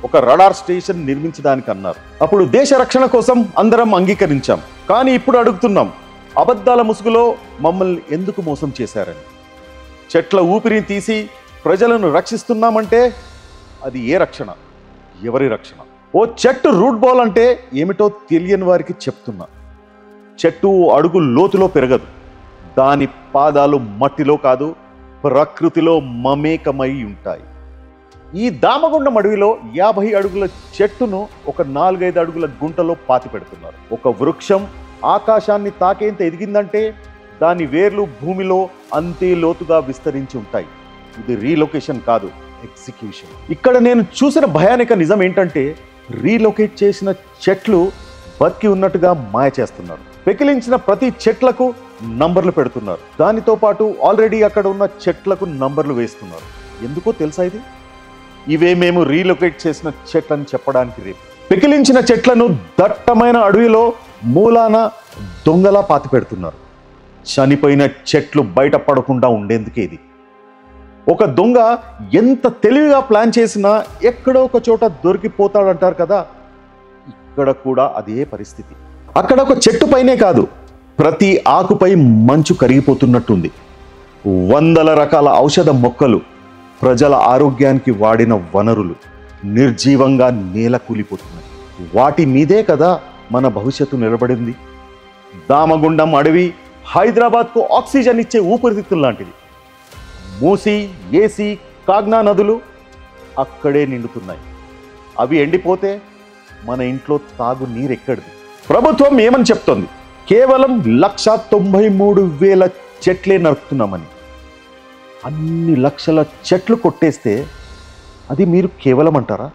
ఒక radar station నిర్మించడానికి అన్నారు. అప్పుడు దేశ రక్షణ కోసం అందరం అంగీకరించాం. కానీ ఇప్పుడు అడుగుతున్నాం, అబద్ధాల ముసుగులో మమ్మల్ని ఎందుకు మోసం చేశారని. చెట్ల ఊపిరిని తీసి ప్రజలను రక్షిస్తున్నామంటే అది ఏ రక్షణ? ఎవరి రక్షణ? ఓ చెట్టు రూట్ బాల్ అంటే ఏమిటో తెలియని వారికి చెప్తున్నా. చెట్టు అడుగు లోతులో పెరగదు. దాని పాదాలు మట్టిలో కాదు, ప్రకృతిలో మమేకమై ఉంటాయి. ఈ దామగుండం అడవిలో 50 అడుగుల చెట్టును ఒక 4-5 అడుగుల గుంటలో పాతి పెడుతున్నారు. ఒక వృక్షం ఆకాశాన్ని తాకేంత ఎదిగిందంటే దాని వేర్లు భూమిలో అంతే లోతుగా విస్తరించి ఉంటాయి. ఇది రీలొకేషన్ కాదు, ఎగ్జిక్యూషన్. ఇక్కడ నేను చూసిన భయానక నిజం ఏంటంటే, రీలొకేట్ చేసిన చెట్లు బతికి ఉన్నట్టుగా మాయ చేస్తున్నారు. పెకిలించిన ప్రతి చెట్లకు నంబర్లు పెడుతున్నారు. దానితో పాటు ఆల్రెడీ అక్కడ ఉన్న చెట్లకు నంబర్లు వేస్తున్నారు. ఎందుకో తెలుసా ఇది? ఇవే మేము రీలొకేట్ చేసిన చెట్లని చెప్పడానికి రేపు. పెకిలించిన చెట్లను దట్టమైన అడవిలో మూలాన దొంగలా పాతి పెడుతున్నారు. చనిపోయిన చెట్లు బయట పడకుండా ఉండేందుకే ఇది. ఒక దొంగ ఎంత తెలివిగా ప్లాన్ చేసినా ఎక్కడో ఒక చోట దొరికిపోతాడంటారు కదా, ఇక్కడ కూడా అదే పరిస్థితి. అక్కడ ఒక చెట్టు పైనే కాదు, ప్రతి ఆకుపై మంచు కరిగిపోతున్నట్టుంది. వందల రకాల ఔషధ మొక్కలు, ప్రజల ఆరోగ్యానికి వాడిన వనరులు నిర్జీవంగా నేల కూలిపోతున్నాయి. వాటి మీదే కదా మన భవిష్యత్తు నిలబడింది. దామగుండం అడవి హైదరాబాద్కు ఆక్సిజన్ ఇచ్చే ఊపిరితిత్తులు లాంటిది. మూసి, ఏసి, కాగ్నా నదులు అక్కడే నిండుతున్నాయి. అవి ఎండిపోతే మన ఇంట్లో తాగు నీరెక్కడిది? ప్రభుత్వం ఏమని చెప్తోంది? కేవలం 193,000 చెట్లే నరుకుతున్నామని. అన్ని లక్షల చెట్లు కొట్టేస్తే అది మీరు కేవలం అంటారా?